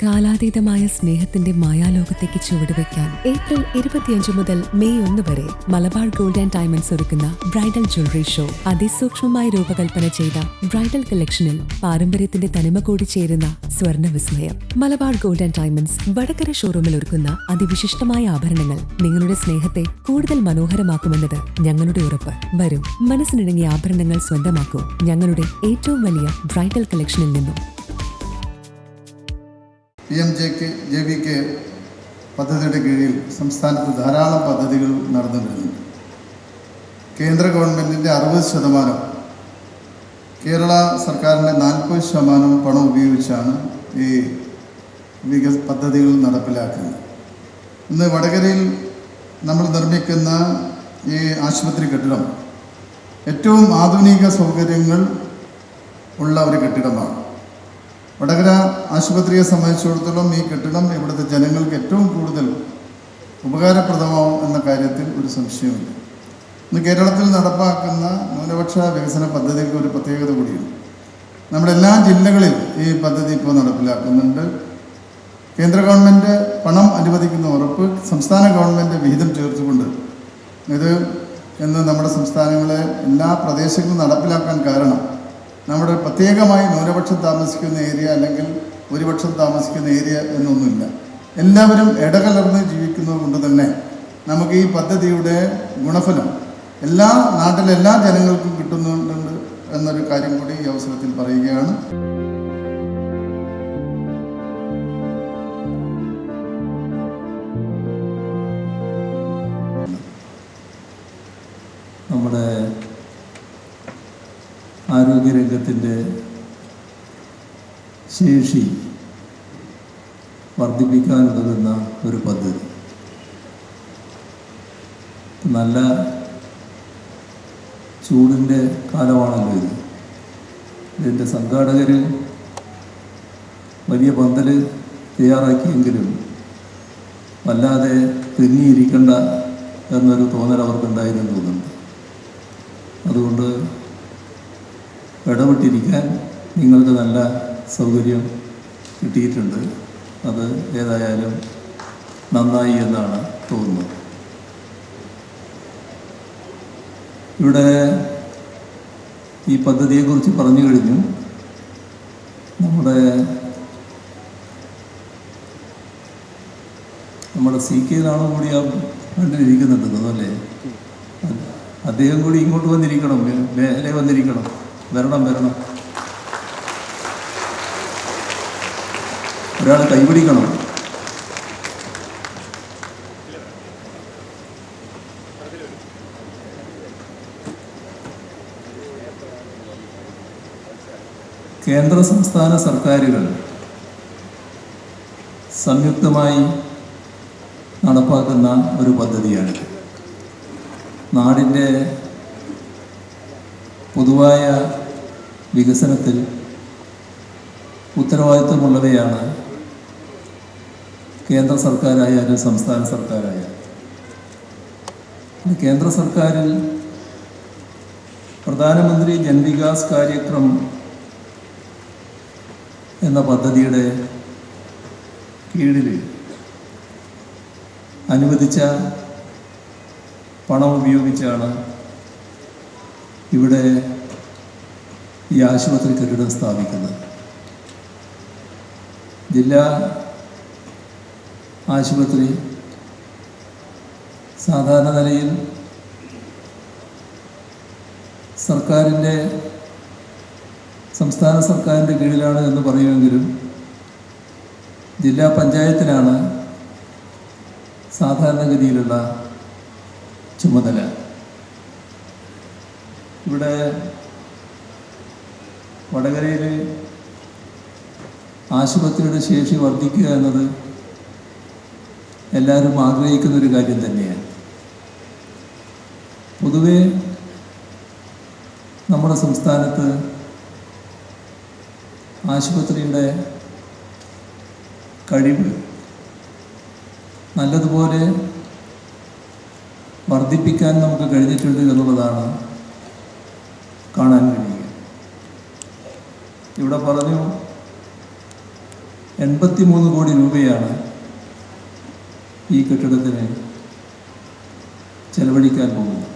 കാലാതീതമായ സ്നേഹത്തിന്റെ മായാലോകത്തേക്ക് ചുവടുവെക്കാൻ ഏപ്രിൽ 25 മുതൽ മെയ് 1 വരെ മലബാർ ഗോൾഡ് ആൻഡ് ഡയമണ്ട്സ് ഒരുക്കുന്ന ബ്രൈഡൽ ജ്വല്ലറി ഷോ. അതിസൂക്ഷ്മമായി രൂപകൽപ്പന ചെയ്ത ബ്രൈഡൽ കളക്ഷനിൽ പാരമ്പര്യത്തിന്റെ തനിമ കൂടി ചേരുന്ന സ്വർണ്ണ വിസ്മയം. Malabar gold and diamonds Vadakara ഷോറൂമിൽ ഒരുക്കുന്ന അതിവിശിഷ്ടമായ ആഭരണങ്ങൾ നിങ്ങളുടെ സ്നേഹത്തെ കൂടുതൽ മനോഹരമാക്കുമെന്നത് ഞങ്ങളുടെ ഉറപ്പ്. വരും, മനസ്സിനിണങ്ങിയ ആഭരണങ്ങൾ സ്വന്തമാക്കൂ ഞങ്ങളുടെ ഏറ്റവും വലിയ ബ്രൈഡൽ കളക്ഷനിൽ നിന്നും. PMJVK പദ്ധതിയുടെ കീഴിൽ സംസ്ഥാനത്ത് ധാരാളം പദ്ധതികൾ നടന്നു വരുന്നുണ്ട്. കേന്ദ്ര ഗവൺമെൻറ്റിൻ്റെ 60%, കേരള സർക്കാരിൻ്റെ 40% പണം ഉപയോഗിച്ചാണ് ഈ പദ്ധതികൾ നടപ്പിലാക്കുന്നത്. ഇന്ന് വടകരയിൽ നമ്മൾ നിർമ്മിക്കുന്ന ഈ ആശുപത്രി കെട്ടിടം ഏറ്റവും ആധുനിക സൗകര്യങ്ങൾ ഉള്ള ഒരു കെട്ടിടമാണ്. വടകര ആശുപത്രിയെ സംബന്ധിച്ചിടത്തോളം ഈ കെട്ടിടം ഇവിടുത്തെ ജനങ്ങൾക്ക് ഏറ്റവും കൂടുതൽ ഉപകാരപ്രദമാവും എന്ന കാര്യത്തിൽ ഒരു സംശയമില്ല. ഇന്ന് കേരളത്തിൽ നടപ്പാക്കുന്ന ന്യൂനപക്ഷ വികസന പദ്ധതിക്ക് ഒരു പ്രത്യേകത കൂടിയുണ്ട്. നമ്മുടെ എല്ലാ ജില്ലകളിലും ഈ പദ്ധതി ഇപ്പോൾ നടപ്പിലാക്കുന്നുണ്ട്. കേന്ദ്ര ഗവൺമെൻറ് പണം അനുവദിക്കുന്ന ഉറപ്പ് സംസ്ഥാന ഗവൺമെൻറ് വിഹിതം ചേർത്തുകൊണ്ട് ഇത് ഇന്ന് നമ്മുടെ സംസ്ഥാനങ്ങളെ എല്ലാ പ്രദേശങ്ങളും നടപ്പിലാക്കാൻ കാരണം നമ്മുടെ പ്രത്യേകമായി ന്യൂനപക്ഷം താമസിക്കുന്ന ഏരിയ അല്ലെങ്കിൽ ഭൂരിപക്ഷം താമസിക്കുന്ന ഏരിയ എന്നൊന്നുമില്ല. എല്ലാവരും ഇടകലർന്ന് ജീവിക്കുന്നത് കൊണ്ട് തന്നെ നമുക്ക് ഈ പദ്ധതിയുടെ ഗുണഫലം നാട്ടിലെ എല്ലാ ജനങ്ങൾക്കും കിട്ടുന്നുണ്ട് എന്നൊരു കാര്യം കൂടി ഈ അവസരത്തിൽ പറയുകയാണ്. നമ്മുടെ ആരോഗ്യരംഗത്തിൻ്റെ ശേഷി വർദ്ധിപ്പിക്കാനുതകുന്ന ഒരു പദ്ധതി. നല്ല ചൂടിൻ്റെ കാലമാണല്ലോ ഇത്. ഇതിൻ്റെ സംഘാടകർ വലിയ പന്തൽ തയ്യാറാക്കിയെങ്കിലും വല്ലാതെ തിങ്ങിയിരിക്കണ്ട എന്നൊരു തോന്നൽ അവർക്കുണ്ടായിരുന്നു തോന്നുന്നുണ്ട്. അതുകൊണ്ട് ഇടപെട്ടിരിക്കാൻ നിങ്ങൾക്ക് നല്ല സൗകര്യം കിട്ടിയിട്ടുണ്ട്. അത് ഏതായാലും നന്നായി എന്നാണ് തോന്നുന്നത്. ഇവിടെ ഈ പദ്ധതിയെക്കുറിച്ച് പറഞ്ഞു കഴിഞ്ഞു. നമ്മുടെ CK നാണോ കൂടി ആ കണ്ടിരിക്കുന്നുണ്ട് അല്ലേ? അദ്ദേഹം കൂടി ഇങ്ങോട്ട് വന്നിരിക്കണം, മേലെ വന്നിരിക്കണം. വരണം. ഒരാൾ കൈപിടിക്കണം. കേന്ദ്ര സംസ്ഥാന സർക്കാരുകൾ സംയുക്തമായി നടപ്പാക്കുന്ന ഒരു പദ്ധതിയാണ്. നാടിൻ്റെ പൊതുവായ വികസനത്തിൽ ഉത്തരവാദിത്വമുള്ളവയാണ് കേന്ദ്ര സർക്കാരായാലും സംസ്ഥാന സർക്കാരായാലും. കേന്ദ്ര സർക്കാരിൽ പ്രധാനമന്ത്രി ജൻ വികാസ് കാര്യക്രം എന്ന പദ്ധതിയുടെ കീഴിൽ അനുവദിച്ച പണം ഉപയോഗിച്ചാണ് ഇവിടെ ഈ ആശുപത്രി കെട്ടിടം സ്ഥാപിക്കുന്നത്. ജില്ലാ ആശുപത്രി സാധാരണ നിലയിൽ സംസ്ഥാന സർക്കാരിൻ്റെ കീഴിലാണ് എന്ന് പറയുമെങ്കിലും ജില്ലാ പഞ്ചായത്തിനാണ് സാധാരണഗതിയിലുള്ള ചുമതല. ഇവിടെ വടകരയിൽ ആശുപത്രിയുടെ ശേഷി വർദ്ധിക്കുക എന്നത് എല്ലാവരും ആഗ്രഹിക്കുന്നൊരു കാര്യം തന്നെയാണ്. പൊതുവെ നമ്മുടെ സംസ്ഥാനത്ത് ആശുപത്രിയുടെ കഴിവ് നല്ലതുപോലെ വർദ്ധിപ്പിക്കാൻ നമുക്ക് കഴിഞ്ഞിട്ടുണ്ട് എന്നുള്ളതാണ് കാണാൻ കഴിയുക. ഇവിടെ പറഞ്ഞു 83 കോടി രൂപയാണ് ഈ കെട്ടിടത്തിന് ചെലവഴിക്കാൻ പോകുന്നത്.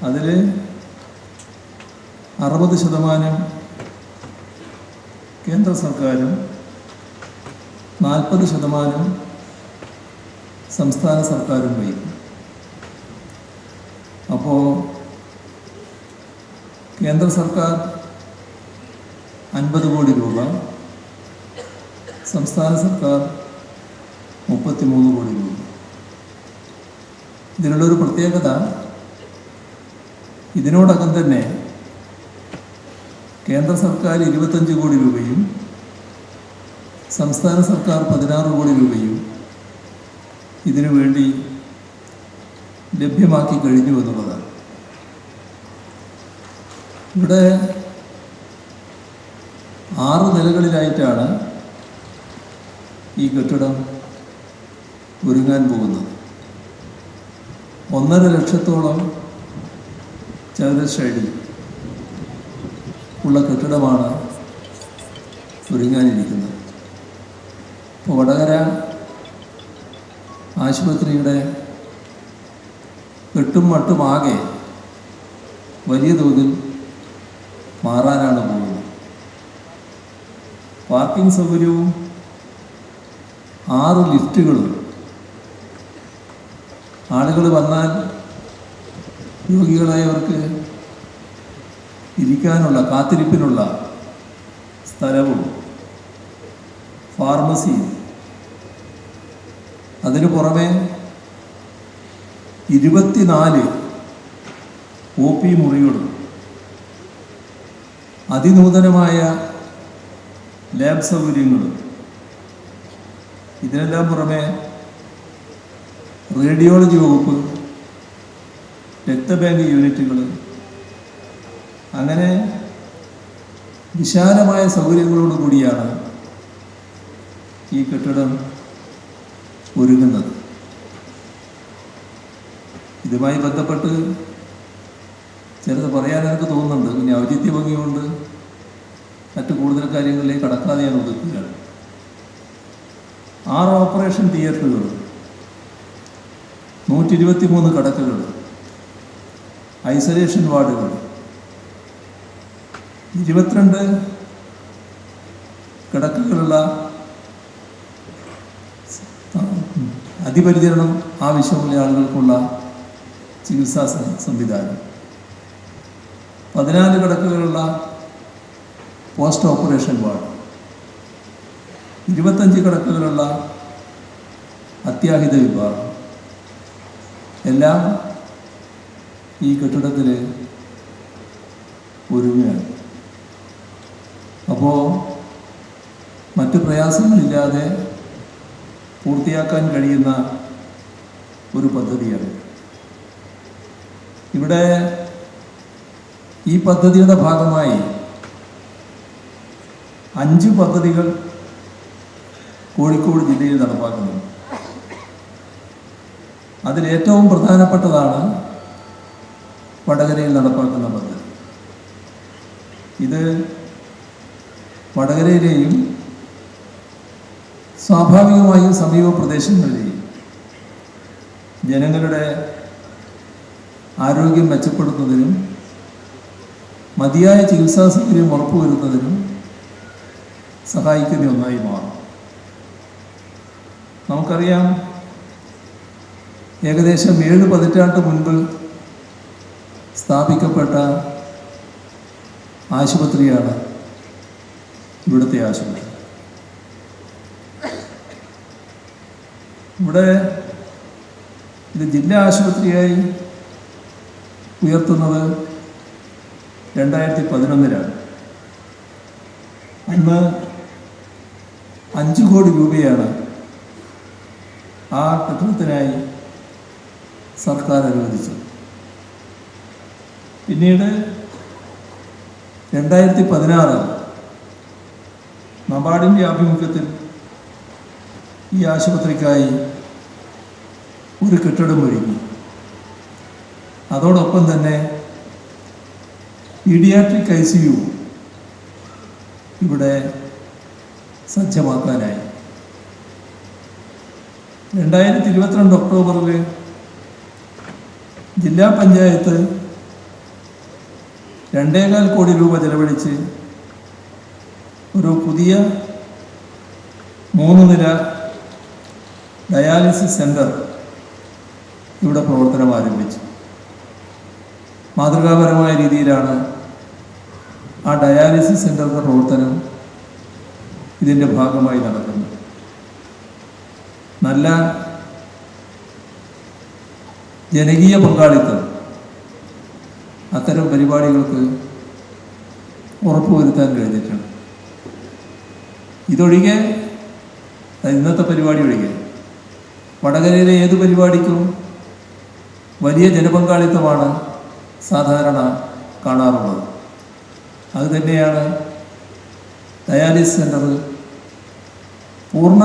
അതിൽ 60% കേന്ദ്ര സർക്കാരും 40% സംസ്ഥാന സർക്കാരും വഹിക്കും. അപ്പോൾ കേന്ദ്ര സർക്കാർ 50 കോടി രൂപ, സംസ്ഥാന സർക്കാർ 33 കോടി രൂപ. ഇതിനുള്ളൊരു പ്രത്യേകത, ഇതിനോടകം തന്നെ കേന്ദ്ര സർക്കാർ 25 കോടി രൂപയും സംസ്ഥാന സർക്കാർ 16 കോടി രൂപയും ഇതിനു വേണ്ടി ലഭ്യമാക്കി കഴിഞ്ഞു എന്നുള്ളതാണ്. ഇവിടെ 6 നിലകളിലായിട്ടാണ് ഈ കെട്ടിടം ഒരുങ്ങാൻ പോകുന്നത്. 1.5 ലക്ഷത്തോളം ചതുരശ്ര അടി ഉള്ള കെട്ടിടമാണ് ഒരുങ്ങാനിരിക്കുന്നത്. ഇപ്പോൾ വടകര ആശുപത്രിയുടെ കെട്ടും മട്ടും ആകെ വലിയ തോതിൽ മാറാനാണ് പോകുന്നത്. പാർക്കിംഗ് സൗകര്യവും 6 ലിഫ്റ്റുകളും, ആളുകൾ വന്നാൽ രോഗികളായവർക്ക് ഇരിക്കാനുള്ള, കാത്തിരിപ്പിനുള്ള സ്ഥലവും, ഫാർമസി, അതിനു പുറമെ 24 OP മുറികളും, അതിനൂതനമായ ലാബ് സൗകര്യങ്ങളും, ഇതിനെല്ലാം പുറമെ റേഡിയോളജി വകുപ്പ്, രക്തബാങ്ക് യൂണിറ്റുകൾ, അങ്ങനെ വിശാലമായ സൗകര്യങ്ങളോട് കൂടിയാണ് ഈ കെട്ടിടം ഒരുങ്ങുന്നത്. ഇതുമായി ബന്ധപ്പെട്ട് ചിലത് പറയാൻ എനിക്ക് തോന്നുന്നുണ്ട്. പിന്നെ ഔചിത്യ ഭംഗി കൊണ്ട് മറ്റു കൂടുതൽ കാര്യങ്ങളിലേക്ക് കടക്കാതെ ഞാൻ ഒതുക്കുകയാണ്. 6 ഓപ്പറേഷൻ തിയേറ്ററുകൾ, 123 കിടക്കകൾ, ഐസൊലേഷൻ വാർഡുകൾ, 22 കിടക്കകളുള്ള അതിപരിചരണം ആവശ്യമുള്ള ആളുകൾക്കുള്ള ചികിത്സാ സംവിധാനം, 14 കിടക്കകളുള്ള പോസ്റ്റ് ഓപ്പറേഷൻ വാർഡ്, 25 കിടക്കകളുള്ള അത്യാഹിത വിഭാഗം, എല്ലാം ഈ കെട്ടിടത്തിൽ ഒരുങ്ങുകയാണ്. അപ്പോൾ മറ്റ് പ്രയാസങ്ങളില്ലാതെ പൂർത്തിയാക്കാൻ കഴിയുന്ന ഒരു പദ്ധതിയാണ്. ഇവിടെ ഈ പദ്ധതിയുടെ ഭാഗമായി 5 പദ്ധതികൾ കോഴിക്കോട് ജില്ലയിൽ നടപ്പാക്കുന്നുണ്ട്. അതിലേറ്റവും പ്രധാനപ്പെട്ടതാണ് വടകരയിൽ നടപ്പാക്കുന്ന പദ്ധതി. ഇത് വടകരയിലെയും സ്വാഭാവികമായും സമീപ പ്രദേശങ്ങളിലെയും ജനങ്ങളുടെ ആരോഗ്യം മെച്ചപ്പെടുത്തുന്നതിനും മതിയായ ചികിത്സാ സൗകര്യം ഉറപ്പുവരുത്തുന്നതിനും സഹായിക്കുന്ന ഒന്നായി മാറും. നമുക്കറിയാം, ഏകദേശം 7 പതിറ്റാണ്ട് മുൻപ് സ്ഥാപിക്കപ്പെട്ട ആശുപത്രിയാണ് ഇവിടുത്തെ ആശുപത്രി. ഇവിടെ ഇത് ജില്ലാ ആശുപത്രിയായി ഉയർത്തുന്നത് 2011-ലാണ്. അന്ന് 5 കോടി രൂപയാണ് ആ കെട്ടിടത്തിനായി സർക്കാർ അനുവദിച്ചത്. പിന്നീട് 2016 നബാർഡിൻ്റെ ആഭിമുഖ്യത്തിൽ ഈ ആശുപത്രിക്കായി ഒരു കെട്ടിടം ഒരുക്കി. അതോടൊപ്പം തന്നെ പീഡിയാട്രിക് ICU ഇവിടെ സജ്ജമാക്കാനായി. 2022 ഒക്ടോബറിൽ ജില്ലാ പഞ്ചായത്ത് 2.25 കോടി രൂപ ചെലവഴിച്ച് ഒരു പുതിയ 3 നില ഡയാലിസിസ് സെൻ്റർ ഇവിടെ പ്രവർത്തനം ആരംഭിച്ചു. മാതൃകാപരമായ രീതിയിലാണ് ആ ഡയാലിസിസ് സെൻ്ററിൻ്റെ പ്രവർത്തനം ഇതിൻ്റെ ഭാഗമായി നടക്കുന്നത്. നല്ല ജനകീയ പങ്കാളിത്തം അത്തരം പരിപാടികൾക്ക് ഉറപ്പുവരുത്താൻ കഴിഞ്ഞിട്ടുണ്ട്. ഇതൊഴികെ, ഇന്നത്തെ പരിപാടി ഒഴികെ വടകരയിലെ ഏത് പരിപാടിക്കും വലിയ ജനപങ്കാളിത്തമാണ് സാധാരണ കാണാറുള്ളത്. അതുതന്നെയാണ് ഡയാലിസിസ് സെൻ്റർ പൂർണ്ണ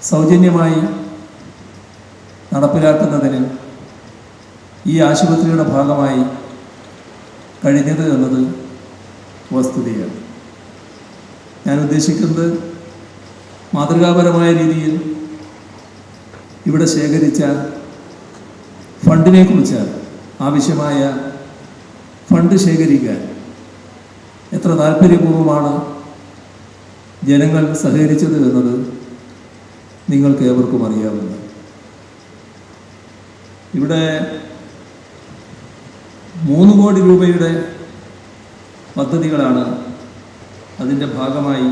സൗജന്യമായി നടപ്പിലാക്കുന്നതിന് ഈ ആശുപത്രിയുടെ ഭാഗമായി കഴിഞ്ഞത് എന്നത് വസ്തുതയാണ്. ഞാൻ ഉദ്ദേശിക്കുന്നത് മാതൃകാപരമായ രീതിയിൽ ഇവിടെ ശേഖരിച്ച ഫണ്ടിനെ കുറിച്ചാണ്. ആവശ്യമായ ഫണ്ട് ശേഖരിക്കാൻ എത്ര താല്പര്യപൂർവ്വമാണ് ജനങ്ങൾ സഹകരിച്ചത് എന്നത് നിങ്ങൾക്ക് ഏവർക്കും അറിയാവുന്നത്. ഇവിടെ 3 കോടി രൂപയുടെ പദ്ധതികളാണ് അതിൻ്റെ ഭാഗമായി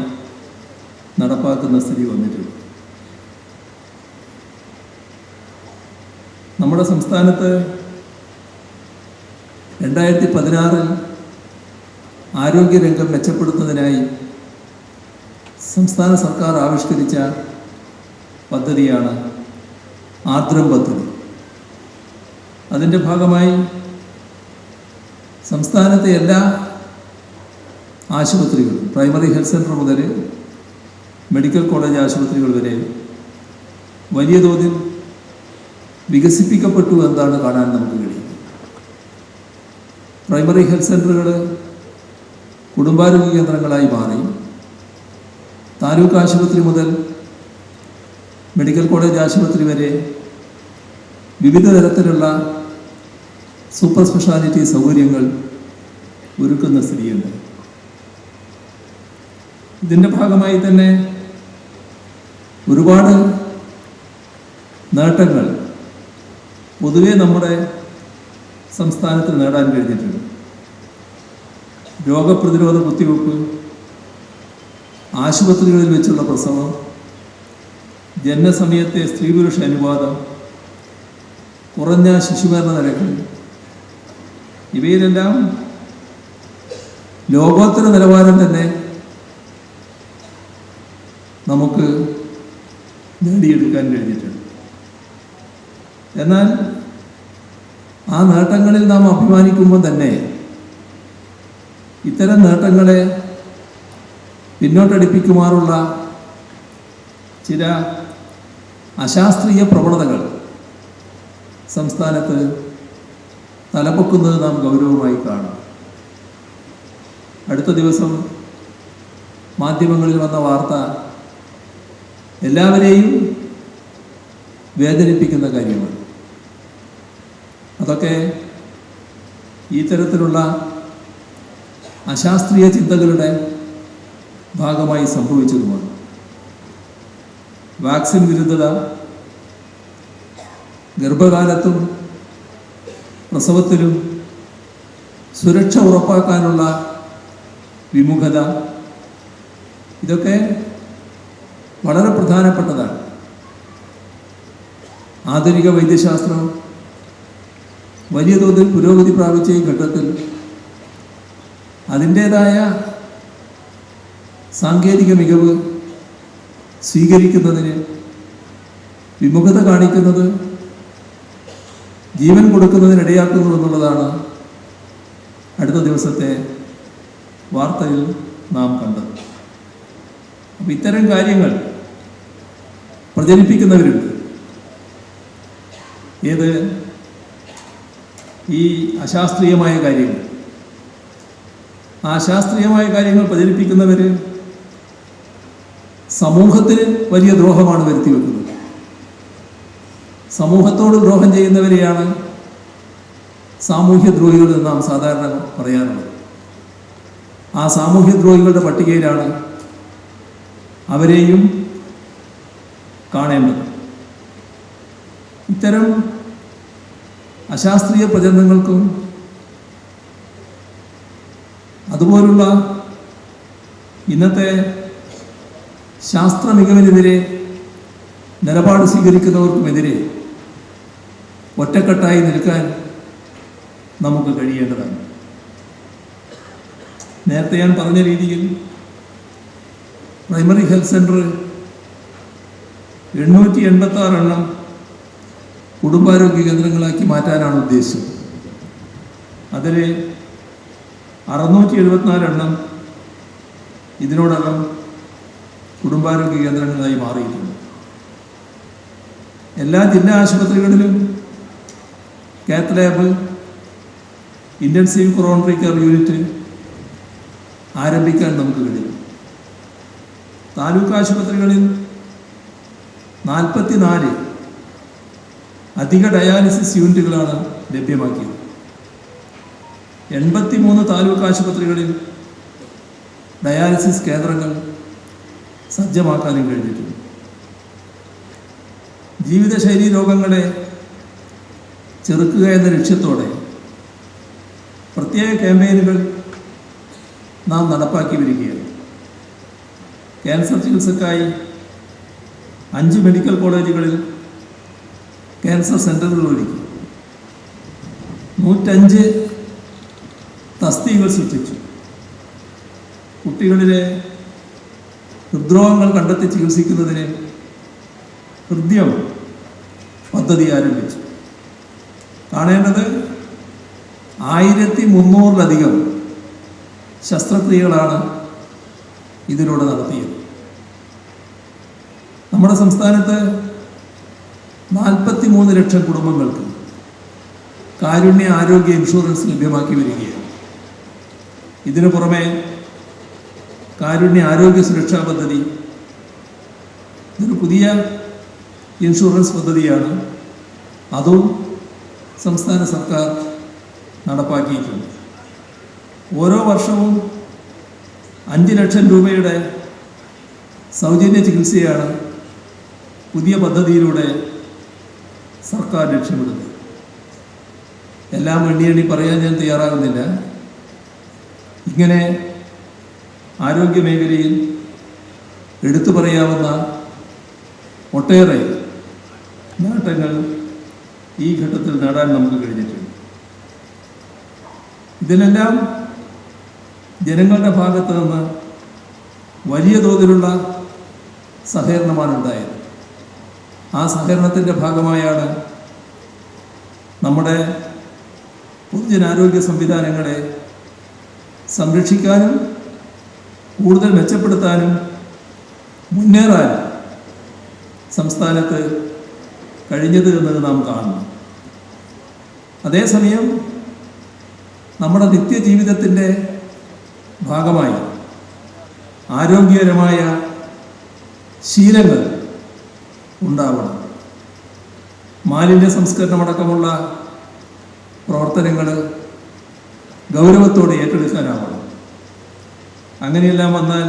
നടപ്പാക്കുന്ന സ്ഥിതി വന്നിട്ടുള്ളത്. നമ്മുടെ സംസ്ഥാനത്ത് 2016 ആരോഗ്യരംഗം മെച്ചപ്പെടുത്തുന്നതിനായി സംസ്ഥാന സർക്കാർ ആവിഷ്കരിച്ച പദ്ധതിയാണ് ആർദ്രം പദ്ധതി. അതിൻ്റെ ഭാഗമായി സംസ്ഥാനത്തെ എല്ലാ ആശുപത്രികളും, പ്രൈമറി ഹെൽത്ത് സെൻ്റർ മുതൽ മെഡിക്കൽ കോളേജ് ആശുപത്രികൾ വരെ വലിയ തോതിൽ വികസിപ്പിക്കപ്പെട്ടു എന്നാണ് കാണാൻ നമുക്ക് കഴിയും. പ്രൈമറി ഹെൽത്ത് സെൻ്ററുകൾ കുടുംബാരോഗ്യ കേന്ദ്രങ്ങളായി മാറി. താലൂക്ക് ആശുപത്രി മുതൽ മെഡിക്കൽ കോളേജ് ആശുപത്രി വരെ വിവിധ തരത്തിലുള്ള സൂപ്പർ സ്പെഷ്യാലിറ്റി സൗകര്യങ്ങൾ ഒരുക്കുന്ന സ്ഥിതിയുണ്ട്. ഇതിൻ്റെ ഭാഗമായി തന്നെ ഒരുപാട് നേട്ടങ്ങൾ പൊതുവെ നമ്മുടെ സംസ്ഥാനത്ത് നേടാൻ കഴിഞ്ഞിട്ടുണ്ട്. രോഗപ്രതിരോധ കുത്തിവയ്പ്പ്, ആശുപത്രികളിൽ വെച്ചുള്ള പ്രസവം, ജനനസമയത്തെ സ്ത്രീ പുരുഷ അനുപാതം, കുറഞ്ഞ ശിശുമരണ നിരക്ക്, ഇവയിലെല്ലാം ലോകോത്തര നിലവാരം തന്നെ നമുക്ക് നേടിയെടുക്കാൻ കഴിഞ്ഞിട്ടുണ്ട്. എന്നാൽ ആ നേട്ടങ്ങളിൽ നാം അഭിമാനിക്കുമ്പോൾ തന്നെ ഇത്തരം നേട്ടങ്ങളെ പിന്നോട്ടടിപ്പിക്കുമാറുള്ള ചില അശാസ്ത്രീയ പ്രവണതകൾ സംസ്ഥാനത്ത് തലപൊക്കുന്നത് നാം ഗൗരവമായി കാണും. അടുത്ത ദിവസം മാധ്യമങ്ങളിൽ വന്ന വാർത്ത എല്ലാവരെയും വേദനിപ്പിക്കുന്ന കാര്യമാണ്. അതൊക്കെ ഈ തരത്തിലുള്ള അശാസ്ത്രീയ ചിന്തകളുടെ ഭാഗമായി സംഭവിച്ചതുമാണ്. വാക്സിൻ വിരുദ്ധത, ഗർഭകാലത്തും പ്രസവത്തിലും സുരക്ഷ ഉറപ്പാക്കാനുള്ള വിമുഖത, ഇതൊക്കെ വളരെ പ്രധാനപ്പെട്ടതാണ്. ആധുനിക വൈദ്യശാസ്ത്രം വലിയ തോതിൽ പുരോഗതി പ്രാപിച്ച ഈ ഘട്ടത്തിൽ അതിൻ്റേതായ സാങ്കേതിക മികവ് സ്വീകരിക്കുന്നതിന് വിമുഖത കാണിക്കുന്നത് ജീവൻ കൊടുക്കുന്നതിനിടയാക്കുന്നു എന്നുള്ളതാണ് അടുത്ത ദിവസത്തെ വാർത്തയിൽ നാം കണ്ടത്. അപ്പം ഇത്തരം കാര്യങ്ങൾ പ്രചരിപ്പിക്കുന്നവരുണ്ട്. ഏത് ഈ അശാസ്ത്രീയമായ കാര്യങ്ങൾ, ആ അശാസ്ത്രീയമായ കാര്യങ്ങൾ പ്രചരിപ്പിക്കുന്നവർ സമൂഹത്തിന് വലിയ ദ്രോഹമാണ് വരുത്തി വെക്കുന്നത്. സമൂഹത്തോട് ദ്രോഹം ചെയ്യുന്നവരെയാണ് സാമൂഹ്യ ദ്രോഹികൾ എന്ന് നാം സാധാരണ പറയാറുള്ളത്. ആ സാമൂഹ്യ ദ്രോഹികളുടെ പട്ടികയിലാണ് അവരെയും കാണേണ്ടത്. ഇത്തരം അശാസ്ത്രീയ പ്രചരണങ്ങൾക്കും അതുപോലുള്ള ഇന്നത്തെ ശാസ്ത്ര മികവിനെതിരെ നിലപാട് സ്വീകരിക്കുന്നവർക്കുമെതിരെ ഒറ്റക്കെട്ടായി നിൽക്കാൻ നമുക്ക് കഴിയേണ്ടതാണ്. നേരത്തെ ഞാൻ പറഞ്ഞ രീതിയിൽ പ്രൈമറി ഹെൽത്ത് സെൻ്റർ 886 എണ്ണം കുടുംബാരോഗ്യ കേന്ദ്രങ്ങളാക്കി മാറ്റാനാണ് ഉദ്ദേശം. അതിൽ 674 എണ്ണം ഇതിനോടകം കുടുംബാരോഗ്യ കേന്ദ്രങ്ങളായി മാറിയിട്ടുണ്ട്. എല്ലാ ജില്ലാ ആശുപത്രികളിലും cath lab, intensive coronary care unit ആരംഭിക്കാൻ നമുക്ക് കഴിയും. താലൂക്ക് ആശുപത്രികളിൽ 44 അധിക ഡയാലിസിസ് യൂണിറ്റുകളാണ് ലഭ്യമാക്കിയത്. 83 താലൂക്ക് ആശുപത്രികളിൽ ഡയാലിസിസ് കേന്ദ്രങ്ങൾ സജ്ജമാക്കാനും കഴിഞ്ഞിട്ടുണ്ട്. ജീവിതശൈലി രോഗങ്ങളെ ചെറുക്കുക എന്ന ലക്ഷ്യത്തോടെ പ്രത്യേക ക്യാമ്പയിനുകൾ നാം നടപ്പാക്കി വരികയാണ്. ക്യാൻസർ ചികിത്സക്കായി 5 മെഡിക്കൽ കോളേജുകളിൽ ക്യാൻസർ സെൻ്ററുകൾ ഒരുക്കി. 105 തസ്തികകൾ സൃഷ്ടിച്ചു. കുട്ടികളിലെ ഹൃദ്രോഗങ്ങൾ കണ്ടെത്തി ചികിത്സിക്കുന്നതിന് ഹൃദ്യം പദ്ധതി ആരംഭിച്ചു. കാണേണ്ടത് 1300-ലധികം ശസ്ത്രക്രിയകളാണ് ഇതിലൂടെ നടത്തിയത്. നമ്മുടെ സംസ്ഥാനത്ത് 43 ലക്ഷം കുടുംബങ്ങൾക്ക് കാരുണ്യ ആരോഗ്യ ഇൻഷുറൻസ് ലഭ്യമാക്കി വരികയാണ്. ഇതിനു പുറമെ കാരുണ്യ ആരോഗ്യ സുരക്ഷാ പദ്ധതി ഇതൊരു പുതിയ ഇൻഷുറൻസ് പദ്ധതിയാണ്. അതും സംസ്ഥാന സർക്കാർ നടപ്പാക്കിയിട്ടുണ്ട്. ഓരോ വർഷവും 5 ലക്ഷം രൂപയുടെ സൗജന്യ ചികിത്സയാണ് പുതിയ പദ്ധതിയിലൂടെ സർക്കാർ ലക്ഷ്യമിടുന്നത്. എല്ലാം എണ്ണി പറയാൻ ഞാൻ തയ്യാറാകുന്നില്ല. ഇങ്ങനെ ആരോഗ്യ മേഖലയിൽ എടുത്തു പറയാവുന്ന ഒട്ടേറെ നേട്ടങ്ങൾ ഈ ഘട്ടത്തിൽ നേടാൻ നമുക്ക് കഴിഞ്ഞിട്ടുണ്ട്. ഇതിലെല്ലാം ജനങ്ങളുടെ ഭാഗത്ത് നിന്ന് വലിയ തോതിലുള്ള സഹകരണമാണ് ഉണ്ടായത്. ആ സഹകരണത്തിൻ്റെ ഭാഗമായാണ് നമ്മുടെ പൊതുജനാരോഗ്യ സംവിധാനങ്ങളെ സംരക്ഷിക്കാനും കൂടുതൽ മെച്ചപ്പെടുത്താനും മുന്നേറാനും സംസ്ഥാനത്ത് കഴിഞ്ഞത് എന്നത് നാം കാണുന്നു. അതേസമയം നമ്മുടെ നിത്യജീവിതത്തിൻ്റെ ഭാഗമായി ആരോഗ്യകരമായ ശീലങ്ങൾ ഉണ്ടാവണം. മാലിന്യ സംസ്കരണമടക്കമുള്ള പ്രവർത്തനങ്ങൾ ഗൗരവത്തോടെ ഏറ്റെടുക്കാനാവണം. അങ്ങനെയെല്ലാം വന്നാൽ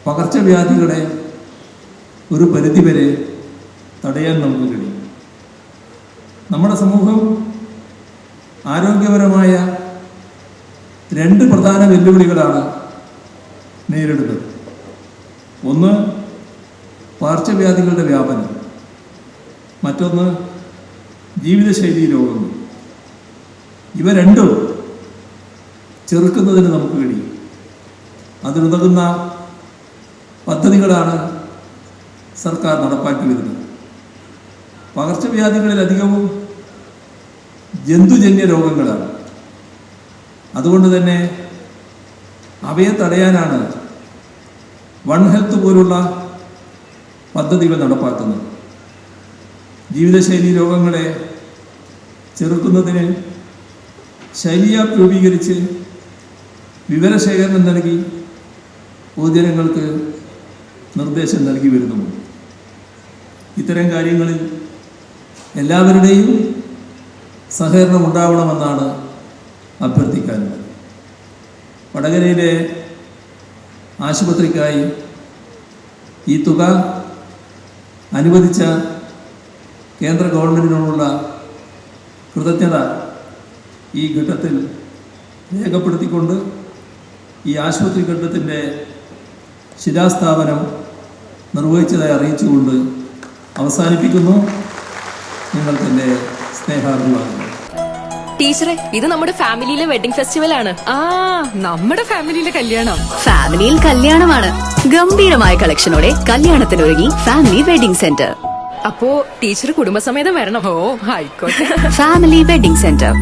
പകർച്ചവ്യാധികളെ ഒരു പരിധിവരെ തടയാൻ നമുക്ക് കഴിയും. നമ്മുടെ സമൂഹം ആരോഗ്യപരമായ 2 പ്രധാന വെല്ലുവിളികളാണ് നേരിടുന്നത്. ഒന്ന് പകർച്ചവ്യാധികളുടെ വ്യാപനം, മറ്റൊന്ന് ജീവിതശൈലി രോഗങ്ങൾ. ഇവ രണ്ടും ചെറുക്കുന്നതിന് നമുക്ക് കഴിയും. അതിനുതകുന്ന പദ്ധതികളാണ് സർക്കാർ നടപ്പാക്കി വരുന്നത്. പകർച്ചവ്യാധികളിലധികവും ജന്തുജന്യ രോഗങ്ങളാണ്. അതുകൊണ്ട് തന്നെ അവയെ തടയാനാണ് വൺ ഹെൽത്ത് പോലുള്ള പദ്ധതികൾ നടപ്പാക്കുന്നത്. ജീവിതശൈലി രോഗങ്ങളെ ചെറുക്കുന്നതിന് ശൈലി ആപ്പ് രൂപീകരിച്ച് വിവരശേഖരണം നൽകി പൊതുജനങ്ങൾക്ക് നിർദ്ദേശം നൽകി വരുന്നുമുണ്ട്. ഇത്തരം കാര്യങ്ങളിൽ എല്ലാവരുടെയും സഹകരണം ഉണ്ടാവണമെന്നാണ് അഭ്യർത്ഥിക്കാനുള്ളത്. വടകരയിലെ ആശുപത്രിക്കായി ഈ തുക അനുവദിച്ച കേന്ദ്ര ഗവൺമെൻറ്റിനോടുള്ള കൃതജ്ഞത ഈ ഘട്ടത്തിൽ രേഖപ്പെടുത്തിക്കൊണ്ട് ഈ ആശുപത്രി ഘട്ടത്തിൻ്റെ ശിലാസ്ഥാപനം നിർവഹിച്ചതായി അറിയിച്ചുകൊണ്ട് അവസാനിപ്പിക്കുന്നു. നിങ്ങൾക്കെൻ്റെ സ്നേഹാഭിവാദം. ടീച്ചറെ, ഇത് നമ്മുടെ ഫാമിലിയിലെ വെഡിങ് ഫെസ്റ്റിവൽ ആണ്. നമ്മുടെ ഫാമിലിയിലെ കല്യാണം. ഫാമിലിയിൽ കല്യാണമാണ്. ഗംഭീരമായ കളക്ഷനോടെ കല്യാണത്തിനൊരുങ്ങി ഫാമിലി വെഡിംഗ് സെന്റർ. അപ്പോ ടീച്ചർ കുടുംബസമേതം വരണം. ഓ ആയിക്കോട്ടെ. Family wedding centre.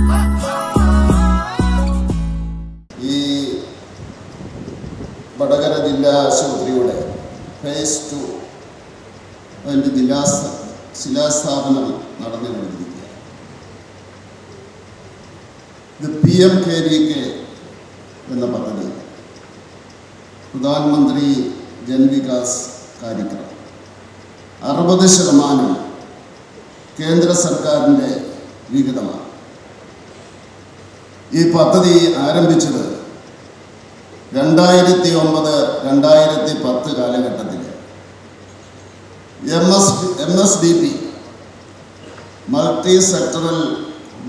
ഈ വടകര ജില്ലാ ആശുപത്രിയുടെ ഫേസ് 2 അതിൻ്റെ ശിലാസ്ഥാപനം നടന്നുകൊണ്ടിരിക്കുക. ഇത് PMKVK എന്ന പദ്ധതി, പ്രധാനമന്ത്രി ജൻവികാസ് കാര്യക്രം, 60% കേന്ദ്ര സർക്കാരിൻ്റെ വിഹിതമാണ്. ഈ പദ്ധതി ആരംഭിച്ചത് 2009-2010 കാലഘട്ടത്തിൽ MSDP multi sectoral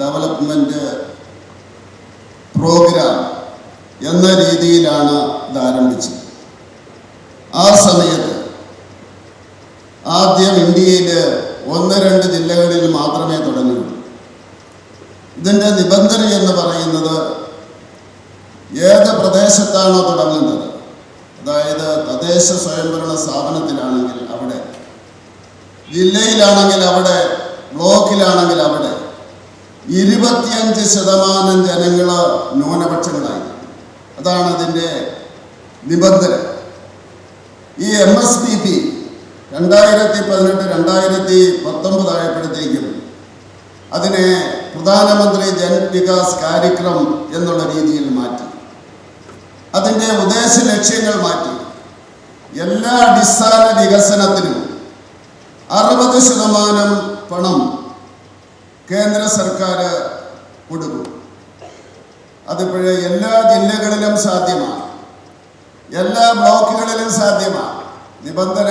development programme എന്ന രീതിയിലാണ് ഇത് ആരംഭിച്ചത്. ആ സമയത്ത് ആദ്യം ഇന്ത്യയിൽ 1-2 ജില്ലകളിൽ മാത്രമേ തുടങ്ങിയുള്ളൂ. ഇതിൻ്റെ നിബന്ധന എന്ന് പറയുന്നത് ഏത് പ്രദേശത്താണോ തുടങ്ങുന്നത്, അതായത് തദ്ദേശ സ്വയംഭരണ സ്ഥാപനത്തിലാണെങ്കിൽ അവിടെ, ജില്ലയിലാണെങ്കിൽ അവിടെ, ബ്ലോക്കിലാണെങ്കിൽ അവിടെ 25% ജനങ്ങൾ ന്യൂനപക്ഷങ്ങളായി. അതാണ് അതിൻ്റെ നിബന്ധന. ഈ MSDP 2018-2019 ആയപ്പോഴത്തേക്കും അതിനെ പ്രധാനമന്ത്രി ജൻ വികാസ് കാര്യക്രം എന്നുള്ള രീതിയിൽ മാറ്റി. അതിൻ്റെ ഉദ്ദേശ ലക്ഷ്യങ്ങൾ മാറ്റി. എല്ലാ അടിസ്ഥാന വികസനത്തിനും 60% പണം കേന്ദ്ര സർക്കാർ കൊടുക്കും. അതിപ്പോഴേ എല്ലാ ജില്ലകളിലും സാധ്യമാണ്, എല്ലാ ബ്ലോക്കുകളിലും സാധ്യമാണ്. നിബന്ധന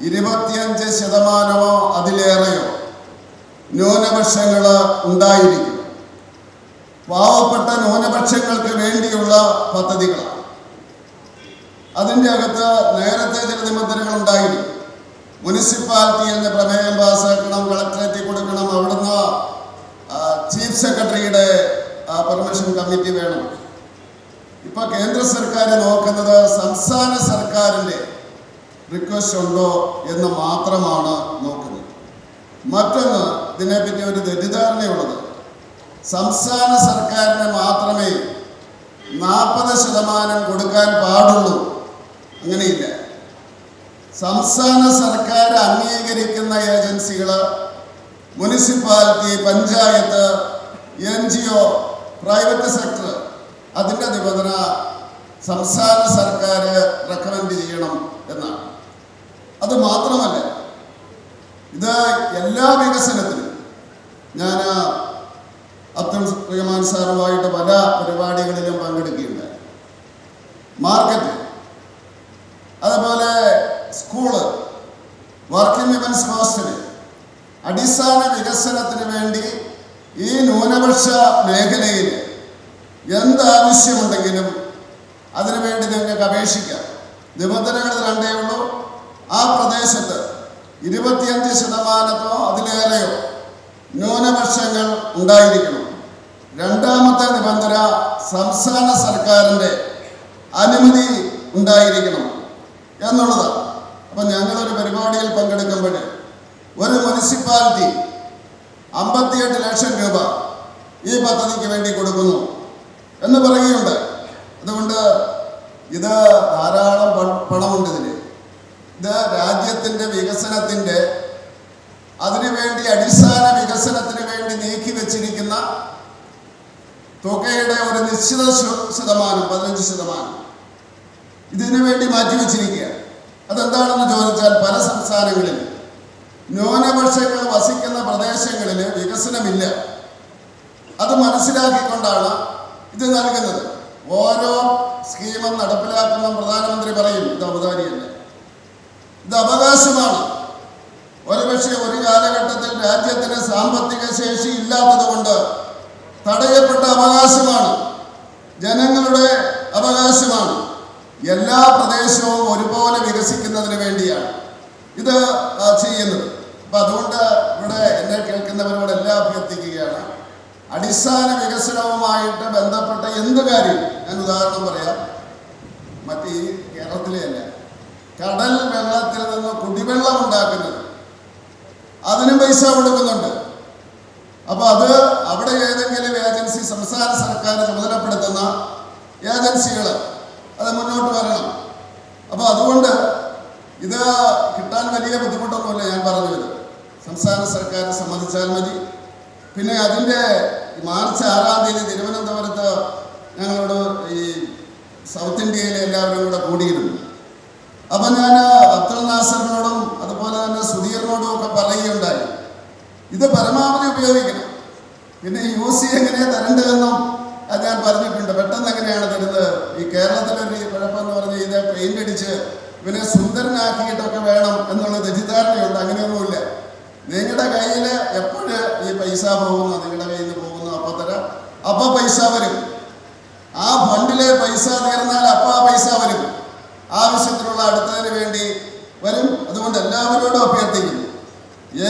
25% അതിലേറെയോ ന്യൂനപക്ഷങ്ങൾ ഉണ്ടായിരിക്കും. പാവപ്പെട്ട ന്യൂനപക്ഷങ്ങൾക്ക് വേണ്ടിയുള്ള പദ്ധതികളാണ്. അതിൻ്റെ അകത്ത് നേരത്തെ ചില നിബന്ധനകൾ ഉണ്ടായിരിക്കും. മുനിസിപ്പാലിറ്റിയിൽ നിന്ന് പ്രമേയം പാസ്സാക്കണം, കളക്ടറേറ്റിൽ കൊടുക്കണം, അവിടുന്ന് ചീഫ് സെക്രട്ടറിയുടെ പെർമിഷൻ കമ്മിറ്റി വേണം. ഇപ്പൊ കേന്ദ്ര സർക്കാർ നോക്കുന്നത് സംസ്ഥാന സർക്കാരിൻ്റെ റിക്വസ്റ്റ് ഉണ്ടോ എന്ന് മാത്രമാണ് നോക്കുന്നത്. മറ്റൊന്ന്, ഇതിനെപ്പറ്റി ഒരു തെറ്റിദ്ധാരണയുള്ളത്, സംസ്ഥാന സർക്കാരിന് മാത്രമേ 40% കൊടുക്കാൻ പാടുള്ളൂ. അങ്ങനെയില്ല. സംസ്ഥാന സർക്കാർ അംഗീകരിക്കുന്ന ഏജൻസികൾ, municipality, panchayat, NGO, private sector, അതിൻ്റെ നിബന്ധന സംസ്ഥാന സർക്കാർ റെക്കമെൻഡ് ചെയ്യണം എന്നാണ്. അത് മാത്രമല്ല, ഇത് എല്ലാ വികസനത്തിനും, ഞാൻ അബ്ദുൾ റഹ്മാൻ സാറുമായിട്ട് പല പരിപാടികളിലും പങ്കെടുക്കുകയുണ്ടായി. മാർക്കറ്റ്, അതുപോലെ സ്കൂള്, വർക്കിംഗ് വിമൻസ് ഹോസ്റ്റല്, അടിസ്ഥാന വികസനത്തിന് വേണ്ടി ഈ ന്യൂനപക്ഷ മേഖലയിൽ എന്താവശ്യമുണ്ടെങ്കിലും അതിനുവേണ്ടി നിങ്ങൾക്ക് അപേക്ഷിക്കാം. നിബന്ധനകൾ 2 ഉള്ളൂ. ആ പ്രദേശത്ത് 25% അതിലേറെയോ ന്യൂനപക്ഷങ്ങൾ ഉണ്ടായിരിക്കണം. രണ്ടാമത്തെ നിബന്ധന, സംസ്ഥാന സർക്കാരിൻ്റെ അനുമതി ഉണ്ടായിരിക്കണം എന്നുള്ളതാണ്. അപ്പം ഞങ്ങളൊരു പരിപാടിയിൽ പങ്കെടുക്കുമ്പോൾ ഒരു മുനിസിപ്പാലിറ്റി 58 ലക്ഷം രൂപ ഈ പദ്ധതിക്ക് വേണ്ടി കൊടുക്കുന്നു എന്ന് പറയുകയുണ്ട്. അതുകൊണ്ട് ഇത് ധാരാളം പണമുണ്ട് ഇതിന്. ഇത് രാജ്യത്തിൻ്റെ വികസനത്തിൻ്റെ, അതിനുവേണ്ടി അടിസ്ഥാന വികസനത്തിന് വേണ്ടി നീക്കി വച്ചിരിക്കുന്ന തുകയുടെ ഒരു നിശ്ചിത ശതമാനം, 15% ഇതിനു വേണ്ടി മാറ്റിവെച്ചിരിക്കുക. അതെന്താണെന്ന് ചോദിച്ചാൽ പല സംസ്ഥാനങ്ങളിൽ ന്യൂനപക്ഷങ്ങൾ വസിക്കുന്ന പ്രദേശങ്ങളിൽ വികസനമില്ല. അത് മനസ്സിലാക്കിക്കൊണ്ടാണ് ഇത് നൽകുന്നത്. ഓരോ സ്കീമും നടപ്പിലാക്കുമ്പോൾ പ്രധാനമന്ത്രി പറയും ഇത് ഔദാര്യമല്ല, ഇത് അവകാശമാണ്. ഒരുപക്ഷെ ഒരു കാലഘട്ടത്തിൽ രാജ്യത്തിന് സാമ്പത്തിക ശേഷി ഇല്ലാത്തത് കൊണ്ട് തടയപ്പെട്ട അവകാശമാണ്, ജനങ്ങളുടെ അവകാശമാണ്. എല്ലാ പ്രദേശവും ഒരുപോലെ വികസിക്കുന്നതിന് വേണ്ടിയാണ് ഇത് ചെയ്യുന്നത്. അപ്പം അതുകൊണ്ട് ഇവിടെ എന്നെ കേൾക്കുന്നവരോടെല്ലാം അഭ്യർത്ഥിക്കുകയാണ്, അടിസ്ഥാന വികസനവുമായിട്ട് ബന്ധപ്പെട്ട എന്ത് കാര്യം, ഞാൻ ഉദാഹരണം പറയാം, മറ്റേ ഈ കേരളത്തിലെ അല്ല, കടൽ വെള്ളത്തിൽ നിന്ന് കുടിവെള്ളം ഉണ്ടാക്കുന്നത് അതിനും പൈസ കൊടുക്കുന്നുണ്ട്. അപ്പോൾ അത് അവിടെ ഏതെങ്കിലും ഏജൻസി, സംസ്ഥാന സർക്കാർ ചുമതലപ്പെടുത്തുന്ന ഏജൻസികൾ അത് മുന്നോട്ട് വരണം. അപ്പോൾ അതുകൊണ്ട് ഇത് കിട്ടാൻ വലിയ ബുദ്ധിമുട്ടൊന്നുമില്ല. ഞാൻ പറഞ്ഞത് സംസ്ഥാന സർക്കാർ സമ്മതിച്ചാൽ മതി. പിന്നെ അതിൻ്റെ മാർച്ച് 6-ാം തീയതി തിരുവനന്തപുരത്ത് ഞങ്ങളോട് ഈ സൗത്ത് ഇന്ത്യയിലെ എല്ലാവരും കൂടെ കൂടിയിരുന്നു. അപ്പം ഞാൻ അബ്ദുൽ നാസറിനോടും അതുപോലെ തന്നെ സുധീറിനോടും ഒക്കെ പറയുകയുണ്ടായി, ഇത് പരമാവധി ഉപയോഗിക്കണം. പിന്നെ യൂസ് എങ്ങനെ തരേണ്ടതെന്നും അത് ഞാൻ പറഞ്ഞിട്ടുണ്ട്. പെട്ടെന്ന് എങ്ങനെയാണ് തരുന്നത്? ഈ കേരളത്തിലൊരു കുഴപ്പമെന്ന് പറഞ്ഞ് ഇത് പെയിൻ്റ് അടിച്ച് ഇവനെ സുന്ദരനാക്കിയിട്ടൊക്കെ വേണം എന്നുള്ള തെറ്റിദ്ധാരണയുണ്ട്. അങ്ങനെയൊന്നുമില്ല. നിങ്ങളുടെ കയ്യിൽ എപ്പോഴും ഈ പൈസ പോകുന്നു, നിങ്ങളുടെ കയ്യിൽ നിന്ന് പോകുന്നു, അപ്പം തരാം, അപ്പം പൈസ വരും. ആ ഫണ്ടിലെ പൈസ തീർന്നാൽ അപ്പം ആ പൈസ വരും, ആവശ്യത്തിനുള്ള അടുത്തതിന് വേണ്ടി വരും. അതുകൊണ്ട് എല്ലാവരോടും അഭ്യർത്ഥിക്കുന്നു,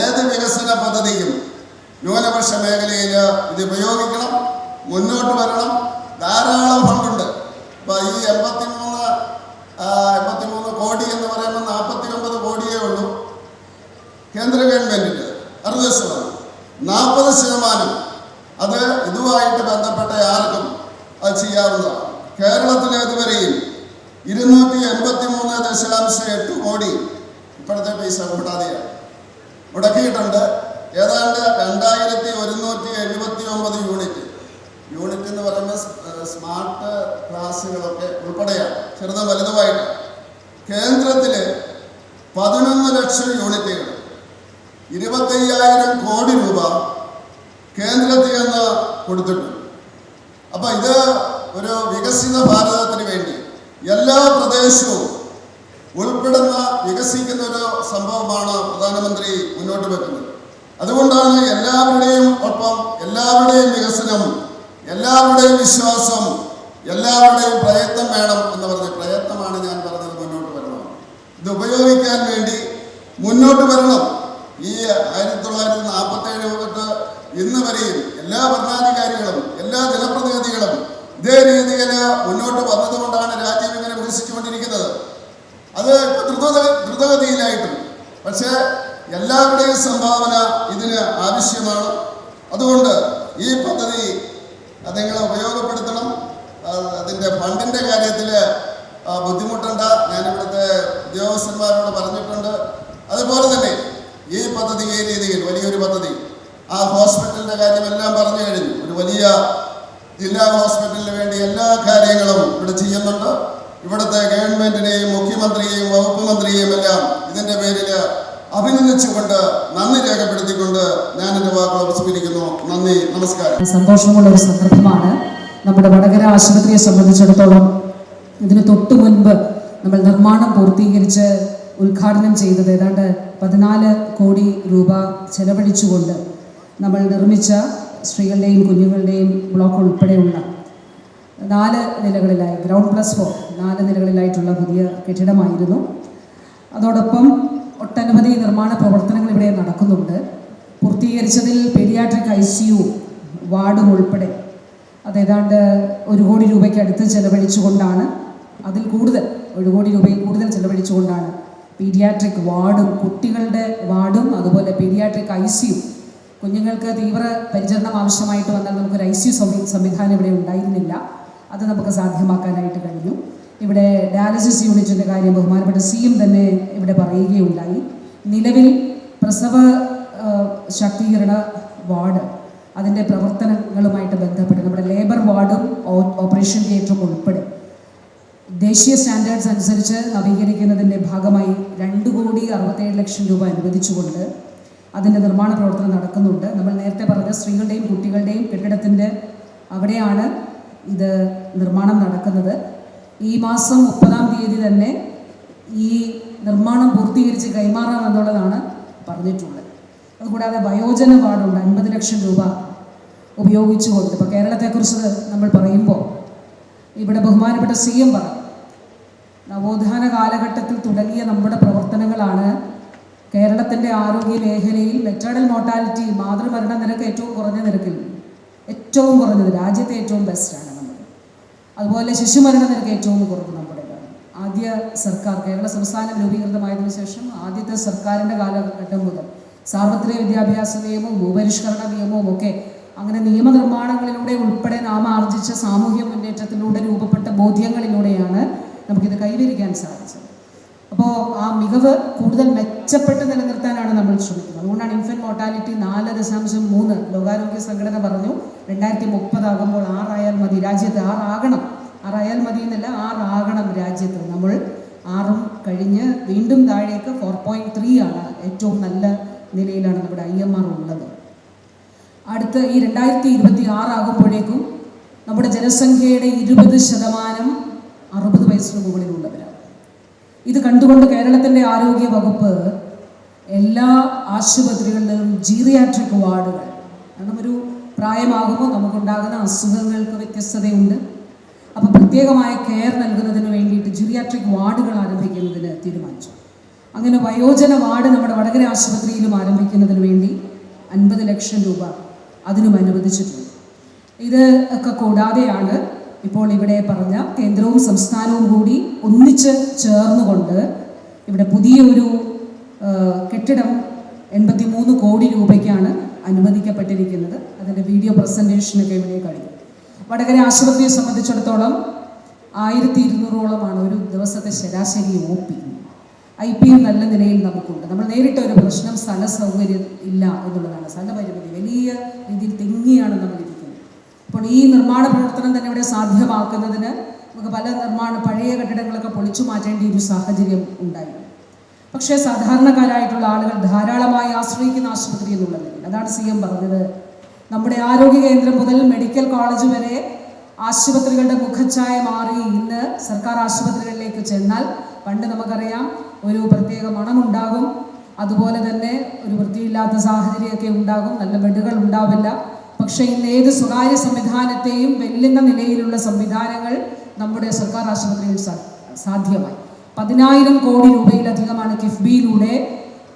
ഏത് വികസന പദ്ധതിയും ന്യൂനപക്ഷ മേഖലയിൽ ഇത് ഉപയോഗിക്കണം, മുന്നോട്ട് വരണം. ധാരാളം ഫണ്ടുണ്ട്. ഇപ്പം ഈ 83 കോടി എന്ന് പറയുമ്പോൾ 49 കോടിയേ ഉള്ളൂ കേന്ദ്ര ഗവൺമെൻറ്റിൻ്റെ. 60%, 40% അത് ഇതുമായിട്ട് ബന്ധപ്പെട്ട ആർക്കും അത് ചെയ്യാവുന്നതാണ്. കേരളത്തിലെ ഇതുവരെയും 283.8 കോടി ഇപ്പോഴത്തെ പൈസ കൂടാതെയാണ് മുടക്കിയിട്ടുണ്ട്. ഏതാണ്ട് 2179 യൂണിറ്റ് എന്ന് പറയുമ്പോൾ സ്മാർട്ട് ക്ലാസ്സുകളൊക്കെ ഉൾപ്പെടെയാണ്, ചെറുതും വലുതുമായിട്ട്. കേന്ദ്രത്തിൽ 11 ലക്ഷം യൂണിറ്റുകൾ, 25,000 കോടി രൂപ കേന്ദ്രത്തിൽ നിന്ന് കൊടുത്തിട്ടുണ്ട്. അപ്പം ഇത് ഒരു വികസിത ഭാരതത്തിന് വേണ്ടി എല്ലാ പ്രദേശവും ഉൾപ്പെടുന്ന വികസിക്കുന്ന ഒരു സംഭവമാണ് പ്രധാനമന്ത്രി മുന്നോട്ട് വെക്കുന്നത്. അതുകൊണ്ടാണ് എല്ലാവരുടെയും ഒപ്പം, എല്ലാവരുടെയും വികസനം, എല്ലാവരുടെയും വിശ്വാസം, എല്ലാവരുടെയും പ്രയത്നം വേണം എന്ന് പറഞ്ഞ പ്രയത്നമാണ് ഞാൻ പറഞ്ഞത്. മുന്നോട്ട് വരണം, ഇത് ഉപയോഗിക്കാൻ വേണ്ടി മുന്നോട്ട് വരണം. ഈ 1947 തൊട്ട് ഇന്ന് വരെയും എല്ലാ ഭരണാധികാരികളും എല്ലാ ജനപ്രതിനിധികളും ഇതേ രീതിയിൽ മുന്നോട്ട് വന്നതുകൊണ്ടാണ് രാജ്യം ഇങ്ങനെ വികസിച്ചുകൊണ്ടിരിക്കുന്നത്. അത് ദ്രുതഗതിയിലായിട്ടും, പക്ഷേ എല്ലാവരുടെയും സംഭാവന ഇതിന് ആവശ്യമാണ്. അതുകൊണ്ട് ഈ പദ്ധതി നിങ്ങൾ ഉപയോഗപ്പെടുത്തണം. അതിൻ്റെ ഫണ്ടിൻ്റെ കാര്യത്തിൽ ബുദ്ധിമുട്ടണ്ട, ഞാനിവിടുത്തെ ഉദ്യോഗസ്ഥന്മാരോട് പറഞ്ഞിട്ടുണ്ട്. അതുപോലെ തന്നെ ഈ പദ്ധതി ഈ രീതിയിൽ വലിയൊരു പദ്ധതി, ആ ഹോസ്പിറ്റലിൻ്റെ കാര്യമെല്ലാം പറഞ്ഞു കഴിഞ്ഞു. ഒരു വലിയ ജില്ലാ ഹോസ്പിറ്റലിന് വേണ്ടി എല്ലാ കാര്യങ്ങളും ഇവിടെ ചെയ്യുന്നുണ്ട്. ഇവിടുത്തെ ഗവൺമെൻറ്റിനെയും മുഖ്യമന്ത്രിയെയും വകുപ്പ് മന്ത്രിയെയും എല്ലാം ഇതിൻ്റെ പേരിൽ അഭിനന്ദിച്ചുകൊണ്ട് നന്ദി രേഖപ്പെടുത്തിക്കൊണ്ട് ഞാൻ എൻ്റെ വാക്കുകൾ ഉപസ്മരിക്കുന്നു. നന്ദി, നമസ്കാരം. സന്തോഷമുള്ള ഒരു സന്ദർഭമാണ്. നമ്മുടെ വടകര ആശുപത്രിയെ സംബന്ധിച്ചിടത്തോളം ഇതിന് തൊട്ടു മുൻപ് നമ്മൾ നിർമ്മാണം പൂർത്തീകരിച്ച് ഉദ്ഘാടനം ചെയ്തത് ഏതാണ്ട് 14 കോടി രൂപ ചെലവഴിച്ചുകൊണ്ട് നമ്മൾ നിർമ്മിച്ച സ്ത്രീകളുടെയും കുഞ്ഞുങ്ങളുടെയും ബ്ലോക്ക് ഉൾപ്പെടെയുള്ള 4 നിലകളിലായി, ഗ്രൗണ്ട് പ്ലസ് 4 4 നിലകളിലായിട്ടുള്ള പുതിയ കെട്ടിടമായിരുന്നു. അതോടൊപ്പം ഒട്ടനവധി നിർമ്മാണ പ്രവർത്തനങ്ങൾ ഇവിടെ നടക്കുന്നുണ്ട്. പൂർത്തീകരിച്ചതിൽ പീഡിയാട്രിക് ICU വാർഡും ഉൾപ്പെടെ അത് ഏതാണ്ട് 1 കോടി രൂപയ്ക്ക് അടുത്ത് ചെലവഴിച്ചുകൊണ്ടാണ്, അതിൽ കൂടുതൽ 1 കോടി രൂപയിൽ കൂടുതൽ ചെലവഴിച്ചുകൊണ്ടാണ് പീഡിയാട്രിക് വാർഡും കുട്ടികളുടെ വാർഡും അതുപോലെ പീഡിയാട്രിക് ICU, കുഞ്ഞുങ്ങൾക്ക് തീവ്ര പരിചരണം ആവശ്യമായിട്ട് വന്നാൽ നമുക്കൊരു ICU സംവിധാനം ഇവിടെ ഉണ്ടായിരുന്നില്ല. അത് നമുക്ക് സാധ്യമാക്കാനായിട്ട് കഴിഞ്ഞു. ഇവിടെ ഡയാലിസിസ് യൂണിറ്റിൻ്റെ കാര്യം ബഹുമാനപ്പെട്ട CM തന്നെ ഇവിടെ പറയുകയുണ്ടായി. നിലവിൽ പ്രസവ ശാക്തീകരണ വാർഡ് അതിൻ്റെ പ്രവർത്തനങ്ങളുമായിട്ട് ബന്ധപ്പെട്ട് നമ്മുടെ ലേബർ വാർഡും ഓപ്പറേഷൻ തിയേറ്ററും ഉൾപ്പെടെ ദേശീയ സ്റ്റാൻഡേർഡ്സ് അനുസരിച്ച് നവീകരിക്കുന്നതിൻ്റെ ഭാഗമായി 2,67,00,000 രൂപ അനുവദിച്ചുകൊണ്ട് അതിൻ്റെ നിർമ്മാണ പ്രവർത്തനം നടക്കുന്നുണ്ട്. നമ്മൾ നേരത്തെ പറഞ്ഞ സ്ത്രീകളുടെയും കുട്ടികളുടെയും കെട്ടിടത്തിൻ്റെ അവിടെയാണ് ഇത് നിർമ്മാണം നടക്കുന്നത്. ഈ മാസം 30-ാം തീയതി തന്നെ ഈ നിർമ്മാണം പൂർത്തീകരിച്ച് കൈമാറാമെന്നുള്ളതാണ് പറഞ്ഞിട്ടുള്ളത്. അതുകൂടാതെ വയോജന വാർഡുണ്ട് 50 ലക്ഷം രൂപ ഉപയോഗിച്ചുകൊണ്ട്. ഇപ്പോൾ കേരളത്തെക്കുറിച്ച് നമ്മൾ പറയുമ്പോൾ ഇവിടെ ബഹുമാനപ്പെട്ട CM പറഞ്ഞു, നവോത്ഥാന കാലഘട്ടത്തിൽ തുടങ്ങിയ നമ്മുടെ പ്രവർത്തനങ്ങളാണ് കേരളത്തിൻ്റെ ആരോഗ്യ മേഖലയിൽ മെറ്റേണൽ മോർട്ടാലിറ്റി, മാതൃമരണ നിരക്ക് ഏറ്റവും കുറഞ്ഞ നിരക്കിൽ, ഏറ്റവും കുറഞ്ഞത്, രാജ്യത്തെ ഏറ്റവും ബെസ്റ്റാണ് നമ്മൾ. അതുപോലെ ശിശുമരണ നിരക്ക് ഏറ്റവും കുറവ് നമ്മുടേതാണ്. ആദ്യ സർക്കാർ, കേരള സംസ്ഥാനം രൂപീകൃതമായതിനു ശേഷം ആദ്യത്തെ സർക്കാരിൻ്റെ കാലഘട്ടം മുതൽ സാർവത്രിക വിദ്യാഭ്യാസ നിയമവും ഭൂപരിഷ്കരണ നിയമവും ഒക്കെ അങ്ങനെ നിയമനിർമ്മാണങ്ങളിലൂടെ ഉൾപ്പെടെ നാം ആർജിച്ച സാമൂഹ്യ മുന്നേറ്റത്തിലൂടെ രൂപപ്പെട്ട ബോധ്യങ്ങളിലൂടെയാണ് നമുക്കിത് കൈവരിക്കാൻ സാധിച്ചത്. അപ്പോൾ ആ മികവ് കൂടുതൽ മെച്ചപ്പെട്ട് നിലനിർത്താനാണ് നമ്മൾ ശ്രമിക്കുന്നത്. അതുകൊണ്ടാണ് ഇൻഫൻറ്റ് മോർട്ടാലിറ്റി 4.3 ലോകാരോഗ്യ സംഘടന പറഞ്ഞു 2030 ആകുമ്പോൾ 6 ആയാൽ മതി, രാജ്യത്ത് 6 ആകണം. 6 ആയാൽ മതി എന്നല്ല, 6 ആകണം രാജ്യത്ത്. നമ്മൾ 6 കഴിഞ്ഞ് വീണ്ടും താഴേക്ക് 4.3 ആണ്. ഏറ്റവും നല്ല നിലയിലാണ് നമ്മുടെ IMR ഉള്ളത്. അടുത്ത ഈ 2026 ആകുമ്പോഴേക്കും നമ്മുടെ ജനസംഖ്യയുടെ 20% 60 വയസ്സിന് മുകളിലുള്ളവരാണ്. ഇത് കണ്ടുകൊണ്ട് കേരളത്തിൻ്റെ ആരോഗ്യ വകുപ്പ് എല്ലാ ആശുപത്രികളിലും ജീറിയാട്രിക് വാർഡുകൾ, കാരണം ഒരു പ്രായമാകുമ്പോൾ നമുക്കുണ്ടാകുന്ന അസുഖങ്ങൾക്ക് വ്യത്യസ്തതയുണ്ട്. അപ്പോൾ പ്രത്യേകമായ കെയർ നൽകുന്നതിന് വേണ്ടിയിട്ട് ജീറിയാട്രിക് വാർഡുകൾ ആരംഭിക്കുന്നതിന് തീരുമാനിച്ചു. അങ്ങനെ വയോജന വാർഡ് നമ്മുടെ വടകര ആശുപത്രിയിലും ആരംഭിക്കുന്നതിന് വേണ്ടി 50 ലക്ഷം രൂപ അതിനും അനുവദിച്ചിട്ടുണ്ട്. ഇത് ഒക്കെ കൂടാതെയാണ് ഇപ്പോൾ ഇവിടെ പറഞ്ഞ കേന്ദ്രവും സംസ്ഥാനവും കൂടി ഒന്നിച്ച് ചേർന്നുകൊണ്ട് ഇവിടെ പുതിയൊരു കെട്ടിടം 83 കോടി രൂപയ്ക്കാണ് അനുവദിക്കപ്പെട്ടിരിക്കുന്നത്. അതിൻ്റെ വീഡിയോ പ്രസൻറ്റേഷനൊക്കെ ഇവിടെ കഴിഞ്ഞു. വടകര ആശുപത്രിയെ സംബന്ധിച്ചിടത്തോളം 1200-ഓളമാണ് ഒരു ദിവസത്തെ ശരാശരി OP. IPU നല്ല നിലയിൽ നമുക്കുണ്ട്. നമ്മൾ നേരിട്ട ഒരു പ്രശ്നം സ്ഥല സൗകര്യം ഇല്ല എന്നുള്ളതാണ്. സ്ഥലപരിമിതി വലിയ രീതിയിൽ തെങ്ങിയാണ് നമ്മളിരിക്കുന്നത്. അപ്പോൾ ഈ നിർമ്മാണ പ്രവർത്തനം തന്നെ ഇവിടെ സാധ്യമാക്കുന്നതിന് നമുക്ക് പഴയ കെട്ടിടങ്ങളൊക്കെ പൊളിച്ചു മാറ്റേണ്ട ഒരു സാഹചര്യം ഉണ്ടായിരുന്നു. പക്ഷേ സാധാരണക്കാരായിട്ടുള്ള ആളുകൾ ധാരാളമായി ആശ്രയിക്കുന്ന ആശുപത്രി എന്നുള്ള നിലയിൽ അതാണ് CM പറഞ്ഞത്. നമ്മുടെ ആരോഗ്യ കേന്ദ്രം മുതൽ മെഡിക്കൽ കോളേജ് വരെ ആശുപത്രികളുടെ മുഖച്ഛായ മാറി. ഇന്ന് സർക്കാർ ആശുപത്രികളിലേക്ക് ചെന്നാൽ പണ്ട് നമുക്കറിയാം ഒരു പ്രത്യേക മണമുണ്ടാകും, അതുപോലെ തന്നെ ഒരു വൃത്തിയില്ലാത്ത സാഹചര്യമൊക്കെ ഉണ്ടാകും, നല്ല ബെഡുകൾ ഉണ്ടാവില്ല. പക്ഷേ ഇന്ന് ഏത് സ്വകാര്യ സംവിധാനത്തെയും വെല്ലുന്ന നിലയിലുള്ള സംവിധാനങ്ങൾ നമ്മുടെ സർക്കാർ ആശുപത്രിയിൽ സാധ്യമായി. 10,000 കോടി രൂപയിലധികമാണ് കിഫ്ബിയിലൂടെ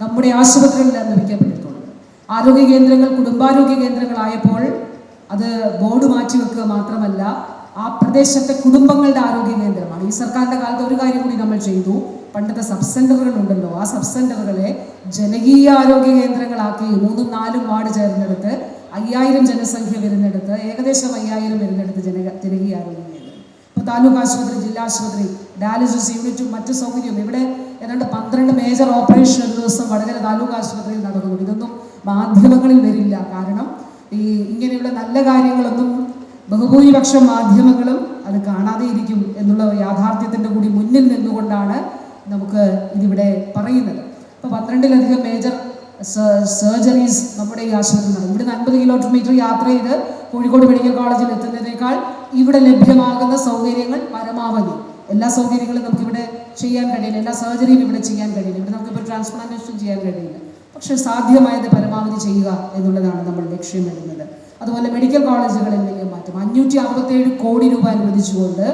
നമ്മുടെ ആശുപത്രികളിൽ അനുവദിക്കപ്പെട്ടിട്ടുള്ളത്. ആരോഗ്യ കേന്ദ്രങ്ങൾ കുടുംബാരോഗ്യ കേന്ദ്രങ്ങളായപ്പോൾ അത് ബോർഡ് മാറ്റിവെക്കുക മാത്രമല്ല, ആ പ്രദേശത്തെ കുടുംബങ്ങളുടെ ആരോഗ്യ കേന്ദ്രമാണ്. ഈ സർക്കാരിൻ്റെ കാലത്ത് ഒരു കാര്യം കൂടി നമ്മൾ ചെയ്തു. പണ്ടത്തെ സബ് സെൻ്ററുകൾ ഉണ്ടല്ലോ, ആ സബ് സെൻ്ററുകളെ ജനകീയ ആരോഗ്യ കേന്ദ്രങ്ങളാക്കി 3-4 വാർഡ് ചേർന്നെടുത്ത് 5000 ജനസംഖ്യ വരുന്നിടത്ത് ഏകദേശം 5000 വരുന്നിടത്ത് ജനകീയ ആരോഗ്യ കേന്ദ്രം. ഇപ്പോൾ താലൂക്ക് ആശുപത്രി, ജില്ലാ ആശുപത്രി, ഡയാലിസിസ് യൂണിറ്റും മറ്റു സൗകര്യവും ഇവിടെ ഏതാണ്ട് 12 മേജർ ഓപ്പറേഷൻ ഒരു ദിവസം വടകര താലൂക്ക് ആശുപത്രിയിൽ നടക്കുന്നു. ഇതൊന്നും മാധ്യമങ്ങളിൽ വരില്ല. കാരണം ഇങ്ങനെയുള്ള നല്ല കാര്യങ്ങളൊന്നും ബഹുഭൂരിപക്ഷം മാധ്യമങ്ങളും അത് കാണാതെ ഇരിക്കും എന്നുള്ള യാഥാർത്ഥ്യത്തിൻ്റെ കൂടി മുന്നിൽ നിന്നുകൊണ്ടാണ് നമുക്ക് ഇതിവിടെ പറയുന്നത്. ഇപ്പോൾ 12-ലധികം മേജർ സർജറീസ് നമ്മുടെ ഈ ആശുപത്രി നടക്കും. ഇവിടുന്ന് 50 കിലോമീറ്റർ യാത്ര ചെയ്ത് കോഴിക്കോട് മെഡിക്കൽ കോളേജിൽ എത്തുന്നതിനേക്കാൾ ഇവിടെ ലഭ്യമാകുന്ന സൗകര്യങ്ങൾ പരമാവധി, എല്ലാ സൗകര്യങ്ങളും നമുക്കിവിടെ ചെയ്യാൻ കഴിയില്ല, എല്ലാ സർജറിയും ഇവിടെ ചെയ്യാൻ കഴിയില്ല, ഇവിടെ നമുക്കിപ്പോൾ ട്രാൻസ്പ്ലാന്റേഷൻ ചെയ്യാൻ കഴിയില്ല. പക്ഷേ സാധ്യമായത് പരമാവധി ചെയ്യുക എന്നുള്ളതാണ് നമ്മൾ ലക്ഷ്യമിടുന്നത്. അതുപോലെ മെഡിക്കൽ കോളേജുകളിൽ വലിയ മാറ്റം 567 കോടി രൂപ അനുവദിച്ചുകൊണ്ട്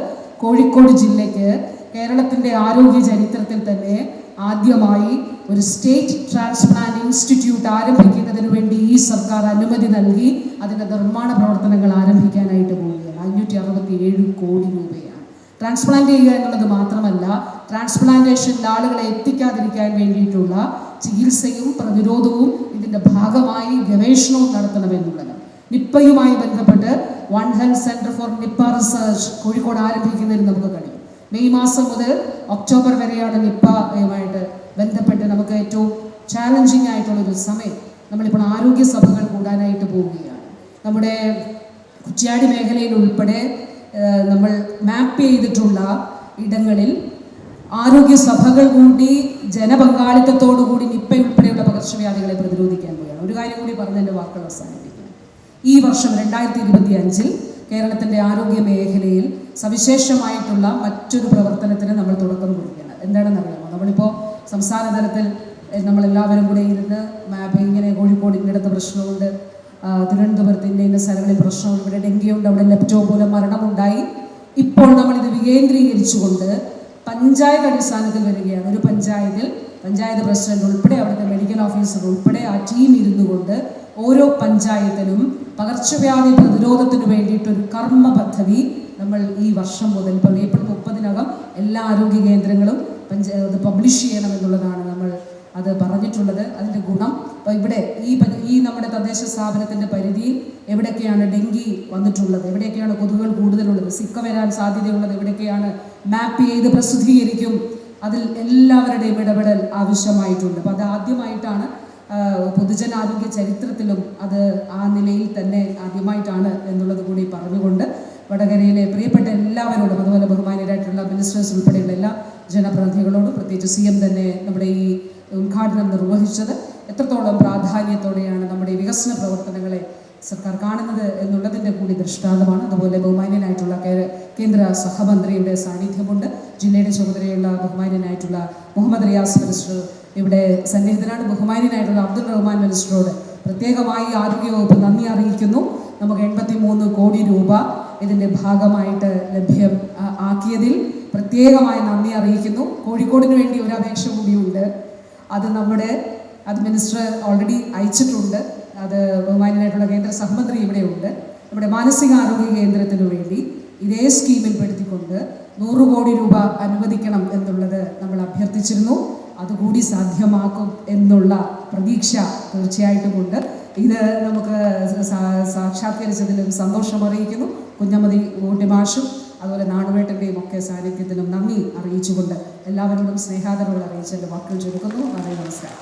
കോഴിക്കോട് ജില്ലയ്ക്ക് കേരളത്തിൻ്റെ ആരോഗ്യ ചരിത്രത്തിൽ തന്നെ ആദ്യമായി ഒരു സ്റ്റേറ്റ് ട്രാൻസ്പ്ലാന്റ് ഇൻസ്റ്റിറ്റ്യൂട്ട് ആരംഭിക്കുന്നതിന് വേണ്ടി ഈ സർക്കാർ അനുമതി നൽകി. അതിൻ്റെ നിർമ്മാണ പ്രവർത്തനങ്ങൾ ആരംഭിക്കാനായിട്ട് പോവുകയാണ്. 567 കോടി രൂപയാണ്. ട്രാൻസ്പ്ലാന്റ് ചെയ്യുക എന്നുള്ളത് മാത്രമല്ല, ട്രാൻസ്പ്ലാന്റേഷനിൽ ആളുകളെ എത്തിക്കാതിരിക്കാൻ വേണ്ടിയിട്ടുള്ള ചികിത്സയും പ്രതിരോധവും ഇതിൻ്റെ ഭാഗമായി ഗവേഷണവും നടത്തണമെന്നുള്ളത്. നിപ്പയുമായി ബന്ധപ്പെട്ട് one health centre for Nipah research Kozhikode ആരംഭിക്കുന്നതിന് നമുക്ക് കഴിയും. മെയ് മാസം മുതൽ ഒക്ടോബർ വരെയാണ് നിപ്പയുമായിട്ട് ബന്ധപ്പെട്ട് നമുക്ക് ഏറ്റവും ചാലഞ്ചിങ് ആയിട്ടുള്ളൊരു സമയം. നമ്മളിപ്പോൾ ആരോഗ്യ സഭകൾ കൂടാനായിട്ട് പോവുകയാണ്. നമ്മുടെ കുറ്റ്യാടി മേഖലയിൽ ഉൾപ്പെടെ നമ്മൾ മാപ്പ് ചെയ്തിട്ടുള്ള ഇടങ്ങളിൽ ആരോഗ്യ സഭകൾ കൂടി ജനപങ്കാളിത്തത്തോടു കൂടി നിപ്പ ഉൾപ്പെടെയുള്ള പകർച്ചവ്യാധികളെ പ്രതിരോധിക്കാൻ പോവുകയാണ്. ഒരു കാര്യം കൂടി പറഞ്ഞ് എൻ്റെ വാക്കുകൾ അവസാനിപ്പിക്കുന്നു. ഈ വർഷം 2025 കേരളത്തിൻ്റെ ആരോഗ്യ മേഖലയിൽ സവിശേഷമായിട്ടുള്ള മറ്റൊരു പ്രവർത്തനത്തിന് നമ്മൾ തുടക്കം കുറിക്കുകയാണ്. എന്താണെന്ന് അറിയാമോ? നമ്മളിപ്പോൾ സംസ്ഥാന തലത്തിൽ നമ്മളെല്ലാവരും കൂടെ ഇരുന്ന് ഇങ്ങനെ കോഴിക്കോട് ഇന്നിടത്ത് പ്രശ്നമുണ്ട്, തിരുവനന്തപുരത്ത് ഇന്ന സ്ഥലങ്ങളിൽ പ്രശ്നമുണ്ട്, ഇവിടെ ഡെങ്കിയുണ്ട്, അവിടെ ലെപ്റ്റോ മൂലം മരണമുണ്ടായി. ഇപ്പോൾ നമ്മളിത് വികേന്ദ്രീകരിച്ചുകൊണ്ട് പഞ്ചായത്ത് അടിസ്ഥാനത്തിൽ വരികയാണ്. ഒരു പഞ്ചായത്ത് പ്രസിഡന്റ് ഉൾപ്പെടെ അവിടുത്തെ മെഡിക്കൽ ഓഫീസർ ഉൾപ്പെടെ ആ ടീം ഇരുന്നു കൊണ്ട് ഓരോ പഞ്ചായത്തിനും പകർച്ചവ്യാധി പ്രതിരോധത്തിന് വേണ്ടിയിട്ടൊരു കർമ്മ പദ്ധതി നമ്മൾ ഈ വർഷം മുതൽ ഇപ്പോൾ ഏപ്രിൽ 30-നകം എല്ലാ ആരോഗ്യ കേന്ദ്രങ്ങളും പബ്ലിഷ് ചെയ്യണമെന്നുള്ളതാണ് നമ്മൾ അത് പറഞ്ഞിട്ടുള്ളത്. അതിൻ്റെ ഗുണം ഇപ്പോൾ ഇവിടെ ഈ നമ്മുടെ തദ്ദേശ സ്ഥാപനത്തിൻ്റെ പരിധിയിൽ എവിടെയൊക്കെയാണ് ഡെങ്കി വന്നിട്ടുള്ളത്, എവിടെയൊക്കെയാണ് കൊതുകുകൾ കൂടുതലുള്ളത്, സിക്ക വരാൻ സാധ്യതയുള്ളത് എവിടെയൊക്കെയാണ് മാപ്പ് ചെയ്ത് പ്രസിദ്ധീകരിക്കും. അതിൽ എല്ലാവരുടെയും ഇടപെടൽ ആവശ്യമായിട്ടുണ്ട്. അപ്പോൾ അത് ആദ്യമായിട്ടാണ് പൊതുജനാരോഗ്യ ചരിത്രത്തിലും അത് ആ നിലയിൽ തന്നെ ആദ്യമായിട്ടാണ് എന്നുള്ളത് കൂടി പറഞ്ഞുകൊണ്ട് വടകരയിലെ പ്രിയപ്പെട്ട എല്ലാവരോടും, അതുപോലെ ബഹുമാനീയരായിട്ടുള്ള മിനിസ്റ്റേഴ്സ് ഉൾപ്പെടെയുള്ള എല്ലാ ജനപ്രതിനിധികളോടും, പ്രത്യേകിച്ച് CM തന്നെ നമ്മുടെ ഈ ഉദ്ഘാടനം നിർവഹിച്ചത് എത്രത്തോളം പ്രാധാന്യത്തോടെയാണ് നമ്മുടെ വികസന പ്രവർത്തനങ്ങളെ സർക്കാർ കാണുന്നത് എന്നുള്ളതിൻ്റെ കൂടി ദൃഷ്ടാന്തമാണ്. അതുപോലെ ബഹുമാന്യനായിട്ടുള്ള കേന്ദ്ര സഹമന്ത്രിയുടെ സാന്നിധ്യമുണ്ട്. ജില്ലയുടെ ചുമതലയുള്ള ബഹുമാന്യനായിട്ടുള്ള മുഹമ്മദ് റിയാസ് മിനിസ്റ്റർ ഇവിടെ സന്നിഹിതനാണ്. ബഹുമാന്യനായിട്ടുള്ള അബ്ദുൾ റഹ്മാൻ മിനിസ്റ്ററോട് പ്രത്യേകമായി ആരോഗ്യവകുപ്പ് നന്ദി അറിയിക്കുന്നു. നമുക്ക് 83 കോടി രൂപ ഇതിൻ്റെ ഭാഗമായിട്ട് ലഭ്യം ആക്കിയതിൽ പ്രത്യേകമായി നന്ദി അറിയിക്കുന്നു. കോഴിക്കോടിന് വേണ്ടി ഒരു അപേക്ഷ കൂടിയുണ്ട്. അത് മിനിസ്റ്റർ ഓൾറെഡി അയച്ചിട്ടുണ്ട്. അത് ബഹുമാന്യനായിട്ടുള്ള കേന്ദ്ര സഹമന്ത്രി ഇവിടെയുണ്ട്. നമ്മുടെ മാനസികാരോഗ്യ കേന്ദ്രത്തിനു വേണ്ടി ഇതേ സ്കീമിൽ പെടുത്തിക്കൊണ്ട് 100 കോടി രൂപ അനുവദിക്കണം എന്നുള്ളത് നമ്മൾ അഭ്യർത്ഥിച്ചിരുന്നു. അതുകൂടി സാധ്യമാക്കും എന്നുള്ള പ്രതീക്ഷ തീർച്ചയായിട്ടും ഉണ്ട്. ഇത് നമുക്ക് സാക്ഷാത്കരിച്ചതിലും സന്തോഷം അറിയിക്കുന്നു. കുഞ്ഞമ്മദി ഊട്ടിമാഷും അതുപോലെ നാടുവേട്ടൻ്റെയും ഒക്കെ സാന്നിധ്യത്തിലും നന്ദി അറിയിച്ചുകൊണ്ട് എല്ലാവരോടും സ്നേഹാദരവുകൾ അറിയിച്ച് എൻ്റെ വാക്കുകൾ ചുരുക്കുന്നു. നന്ദി, നമസ്കാരം.